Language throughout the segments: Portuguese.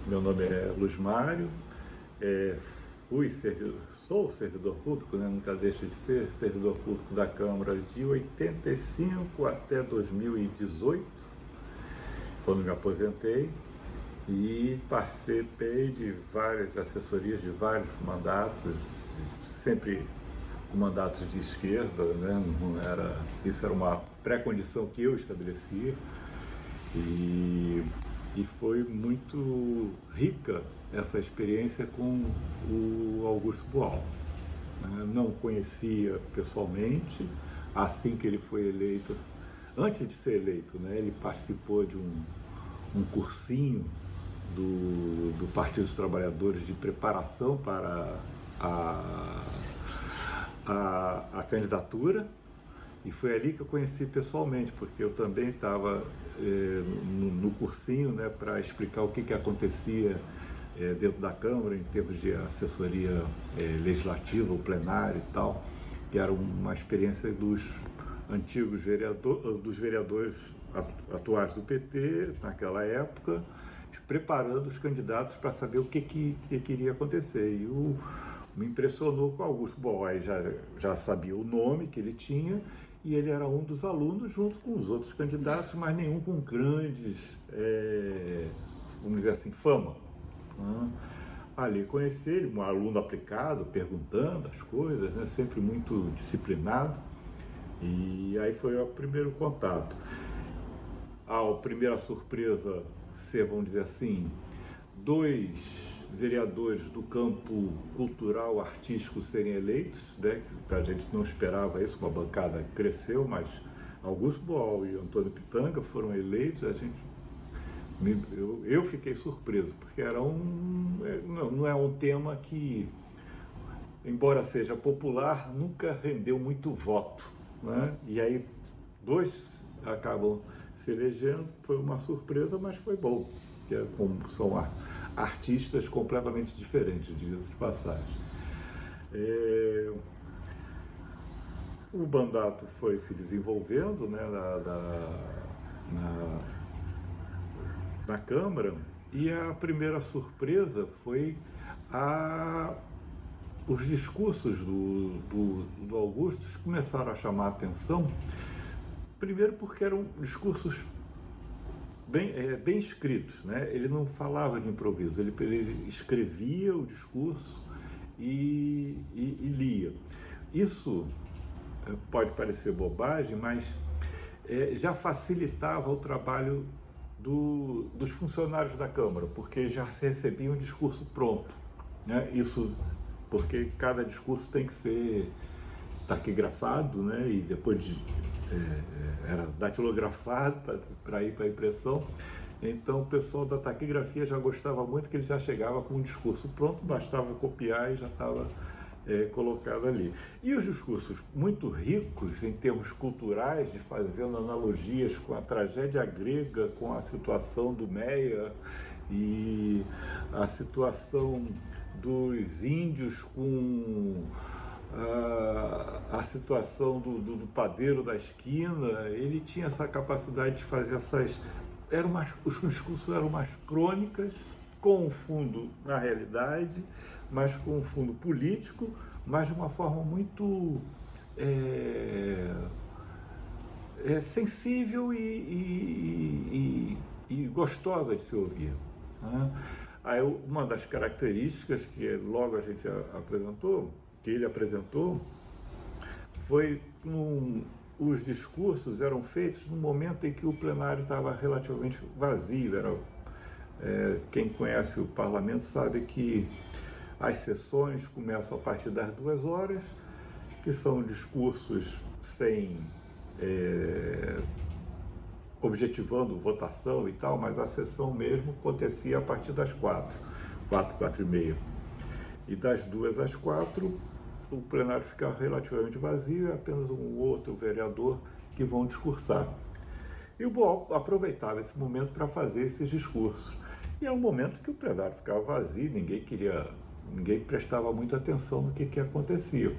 Meu nome é Luiz Mário, é, sou servidor público, né? Nunca deixo de ser servidor público da Câmara de 85 até 2018, quando me aposentei, e participei de várias assessorias, de vários mandatos, sempre com mandatos de esquerda, né? Isso era uma pré-condição que eu estabelecia, e foi muito rica essa experiência com o Augusto Boal. Não o conhecia pessoalmente, assim que ele foi eleito. Antes de ser eleito, né, ele participou de um cursinho do Partido dos Trabalhadores de preparação para a candidatura, e foi ali que eu conheci pessoalmente, porque eu também estava no cursinho, né, para explicar o que acontecia dentro da Câmara em termos de assessoria legislativa, o plenário e tal, que era uma experiência dos antigos vereadores atuais do PT naquela época, preparando os candidatos para saber o que iria acontecer. E me impressionou com o Augusto Boal, já sabia o nome que ele tinha, e ele era um dos alunos junto com os outros candidatos, mas nenhum com grandes, vamos dizer assim, fama. Ali conheci ele, um aluno aplicado, perguntando as coisas, né, sempre muito disciplinado, e aí foi o primeiro contato. A primeira surpresa ser, vamos dizer assim, dois vereadores do campo cultural, artístico serem eleitos, né? A gente não esperava isso, uma bancada cresceu, mas Augusto Boal e Antônio Pitanga foram eleitos. Eu fiquei surpreso, porque não é um tema que, embora seja popular, nunca rendeu muito voto, né? E aí dois acabam se elegendo, foi uma surpresa, mas foi bom, porque são artistas completamente diferentes, diga-se de passagem. O mandato foi se desenvolvendo, né, na Câmara, e a primeira surpresa foi os discursos do Augusto começaram a chamar a atenção, primeiro porque eram discursos bem escritos, né? Ele não falava de improviso, ele escrevia o discurso e lia. Isso pode parecer bobagem, mas já facilitava o trabalho dos funcionários da Câmara, porque já se recebia um discurso pronto, né? Isso porque cada discurso tem que ser taquigrafado, né? E depois era datilografado para ir para a impressão. Então o pessoal da taquigrafia já gostava muito, que ele já chegava com um discurso pronto, bastava copiar e já estava colocado ali. E os discursos muito ricos em termos culturais, fazendo analogias com a tragédia grega, com a situação do Meia e a situação dos índios com a situação do padeiro da esquina. Ele tinha essa capacidade de fazer os discursos eram umas crônicas com um fundo na realidade, mas com um fundo político, mas de uma forma muito sensível e gostosa de se ouvir, né? Aí, uma das características que logo a gente apresentou, que ele apresentou, foi os discursos eram feitos no momento em que o plenário estava relativamente vazio. Quem conhece o parlamento sabe que as sessões começam a partir das 2 horas, que são discursos sem objetivando votação e tal, mas a sessão mesmo acontecia a partir das 4h30. E das 2 às 4, o plenário fica relativamente vazio, é apenas um outro vereador que vão discursar. E o Boal aproveitava esse momento para fazer esses discursos. E é um momento que o plenário ficava vazio, ninguém prestava muita atenção no que acontecia.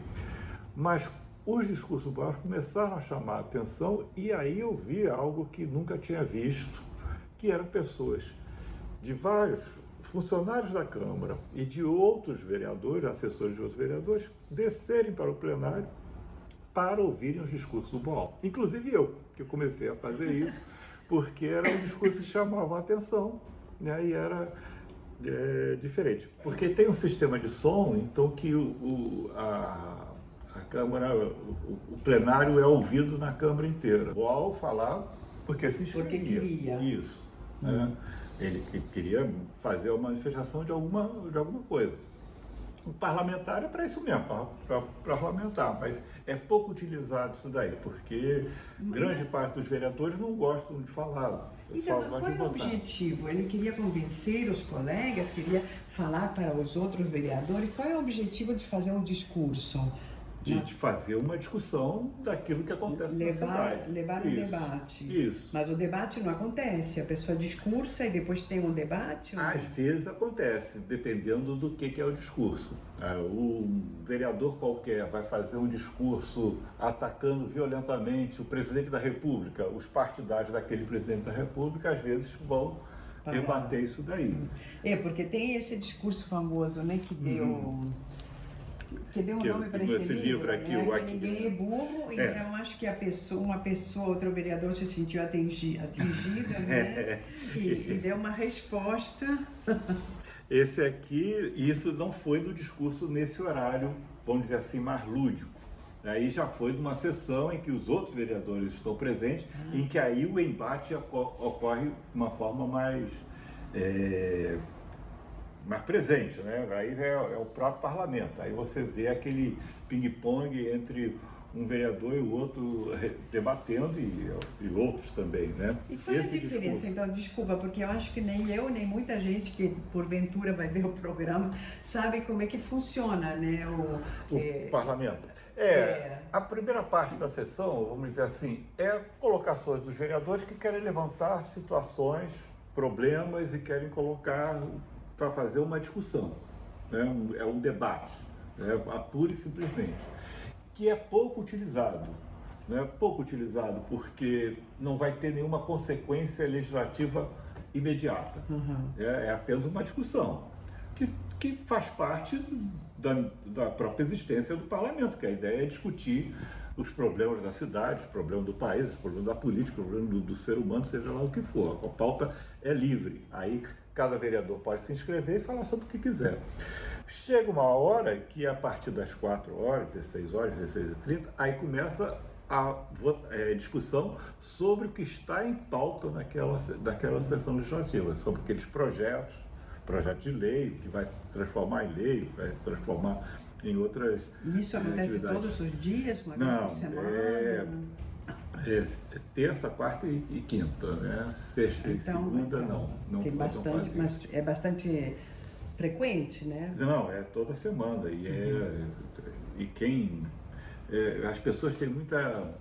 Mas os discursos do Boal começaram a chamar a atenção, e aí eu vi algo que nunca tinha visto, que eram pessoas de vários funcionários da Câmara e de outros vereadores, assessores de outros vereadores, descerem para o plenário para ouvirem os discursos do Boal. Inclusive eu, que comecei a fazer isso, porque eram discursos que chamavam a atenção, né? E era diferente. Porque tem um sistema de som, então que a Câmara, o plenário é ouvido na Câmara inteira. O Boal falar porque se inscrevia. Porque queria. Isso. Né? Ele queria fazer uma manifestação de alguma coisa. O parlamentar é para isso mesmo, para parlamentar, mas é pouco utilizado isso daí, porque grande parte dos vereadores não gostam de falar. Então, qual é o objetivo? Ele queria convencer os colegas, queria falar para os outros vereadores. Qual é o objetivo de fazer um discurso? De fazer uma discussão daquilo que acontece na cidade. Levar um debate. Isso. Mas o debate não acontece. A pessoa discursa e depois tem um debate? Às vezes acontece, dependendo do que é o discurso. O vereador qualquer vai fazer um discurso atacando violentamente o presidente da República. Os partidários daquele presidente da República, às vezes, vão debater isso daí. Porque tem esse discurso famoso, né, que deu... Que deu um nome para esse livro aqui, né? Que ninguém é burro, então acho que uma pessoa, outro vereador se sentiu atingida, né? E deu uma resposta. Esse aqui, isso não foi no discurso nesse horário, vamos dizer assim, mais lúdico. Aí já foi numa sessão em que os outros vereadores estão presentes, em que aí o embate ocorre de uma forma mais presente, né? Aí é o próprio parlamento. Aí você vê aquele ping-pong entre um vereador e o outro debatendo e outros também, né? E qual é a diferença? Então, desculpa, porque eu acho que nem eu, nem muita gente que porventura vai ver o programa sabe como é que funciona, né? O parlamento. A primeira parte da sessão, vamos dizer assim, é colocações dos vereadores que querem levantar situações, problemas e querem colocar para fazer uma discussão, né? É um debate, pura e simplesmente, que é pouco utilizado, né? Pouco utilizado porque não vai ter nenhuma consequência legislativa imediata. É apenas uma discussão que faz parte da própria existência do parlamento, que a ideia é discutir os problemas da cidade, os problemas do país, os problemas da política, os problemas do ser humano, seja lá o que for. A pauta é livre. Aí cada vereador pode se inscrever e falar sobre o que quiser. Chega uma hora que a partir das 4 horas, 16 horas, 16h30, aí começa a discussão sobre o que está em pauta daquela sessão legislativa, sobre aqueles projetos de lei, que vai se transformar em lei, vai se transformar em outras Isso acontece todos os dias, uma vez por semana? Terça, quarta e quinta, né? Sexta e segunda não tem bastante, mas é bastante frequente, né? Não, é toda semana as pessoas têm muita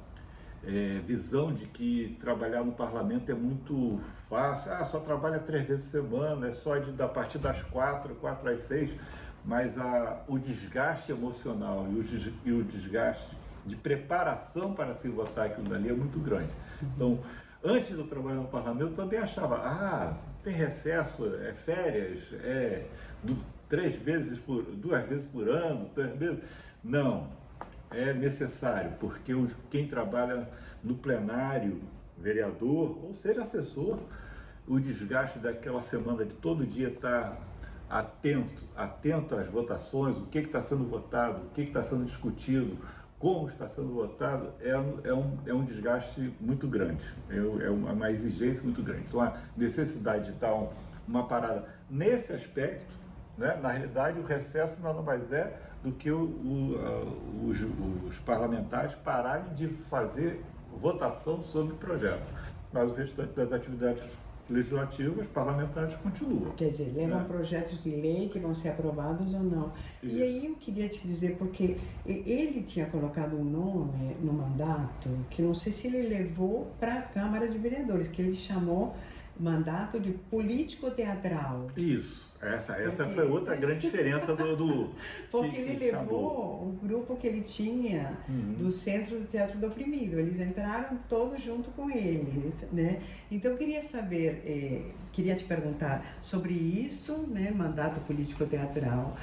visão de que trabalhar no parlamento é muito fácil. Só trabalha 3 vezes por semana, é só a partir das 4 às 6, mas o desgaste emocional e o desgaste de preparação para se votar aquilo dali é muito grande. Então, antes de eu trabalhar no parlamento, eu também achava, tem recesso, férias, 2 vezes por ano, 3 vezes. Não, é necessário, porque quem trabalha no plenário, vereador, ou seja, assessor, o desgaste daquela semana de todo dia estar atento às votações, o que está sendo votado, o que está sendo discutido, como está sendo votado, é um desgaste muito grande, é uma exigência muito grande. Então, a necessidade de dar uma parada nesse aspecto, né? Na realidade, o recesso nada mais é do que os parlamentares pararem de fazer votação sobre o projeto. Mas o restante das atividades legislativas, parlamentares continuam. Quer dizer, levam projetos de lei que vão ser aprovados ou não. Isso. E aí eu queria te dizer, porque ele tinha colocado um nome no mandato, que não sei se ele levou para a Câmara de Vereadores, que ele chamou mandato de político teatral. Isso, essa foi outra grande diferença do porque ele levou o grupo que ele tinha do Centro do Teatro do Oprimido, eles entraram todos junto com ele, né? Então eu queria saber, queria te perguntar sobre isso, né, mandato político teatral,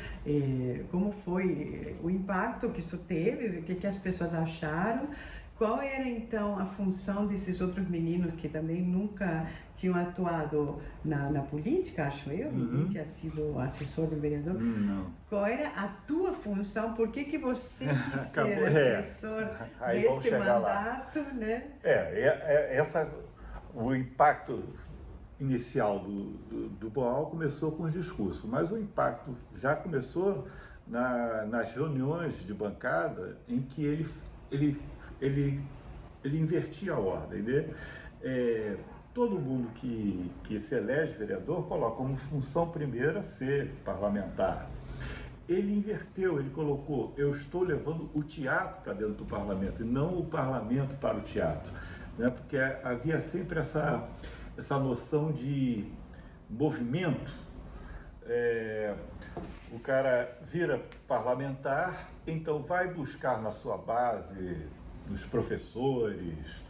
como foi o impacto que isso teve, o que as pessoas acharam. Qual era então a função desses outros meninos que também nunca tinham atuado na política, acho eu? Ninguém tinha sido assessor do vereador. Não. Qual era a tua função? Por que você quis ser assessor Aí desse mandato, né? O impacto inicial do Boal começou com os discursos, mas o impacto já começou nas reuniões de bancada em que ele invertia a ordem, né? Todo mundo que se elege vereador coloca como função primeira ser parlamentar. Ele inverteu, ele colocou: eu estou levando o teatro para dentro do parlamento e não o parlamento para o teatro, né? Porque havia sempre essa noção de movimento. O cara vira parlamentar, então vai buscar na sua base, nos professores,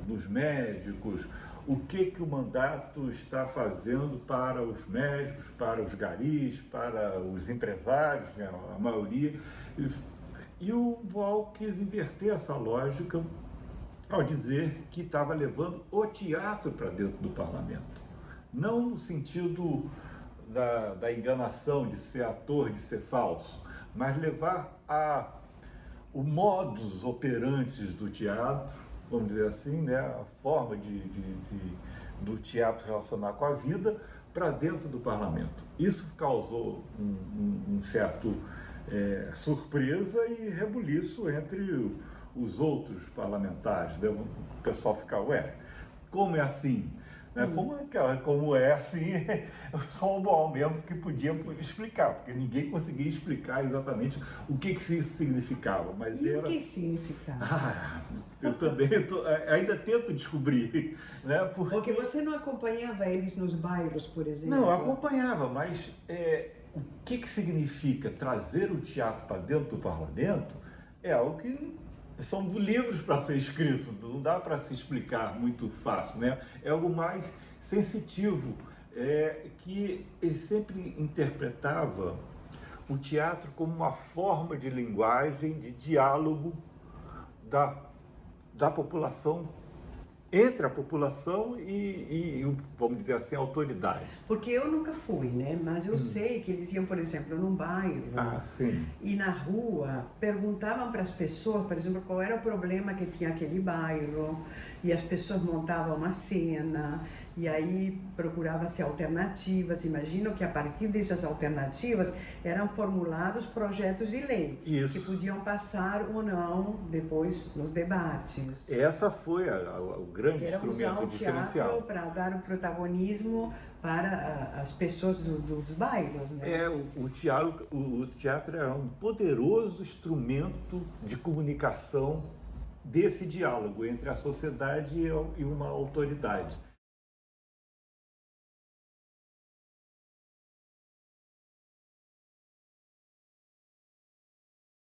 nos médicos, o que o mandato está fazendo para os médicos, para os garis, para os empresários, né, a maioria. E o Boal quis inverter essa lógica ao dizer que estava levando o teatro para dentro do parlamento. Não no sentido da enganação, de ser ator, de ser falso, mas levar o modus operandi do teatro, vamos dizer assim, né, a forma do teatro relacionar com a vida para dentro do parlamento. Isso causou um certo surpresa e rebuliço entre os outros parlamentares. Né? O pessoal fica, como é assim? Como é assim, só o Boal mesmo que podia explicar, porque ninguém conseguia explicar exatamente o que isso significava. Mas o que significava? Eu também ainda tento descobrir, né? Porque você não acompanhava eles nos bairros, por exemplo? Não, eu acompanhava, mas o que significa trazer o teatro para dentro do parlamento é algo que são livros para ser escrito, não dá para se explicar muito fácil, né? É algo mais sensitivo, que ele sempre interpretava o teatro como uma forma de linguagem, de diálogo da população, entre a população e, vamos dizer assim, a autoridade. Porque eu nunca fui, né? Mas eu sei que eles iam, por exemplo, num bairro e na rua perguntavam para as pessoas, por exemplo, qual era o problema que tinha aquele bairro, e as pessoas montavam uma cena, e aí procurava-se alternativas. Imagino que a partir dessas alternativas eram formulados projetos de lei que podiam passar ou não depois nos debates. Essa foi o grande instrumento diferencial. Para dar o protagonismo para as pessoas dos bairros, né? O teatro é um poderoso instrumento de comunicação desse diálogo entre a sociedade e uma autoridade.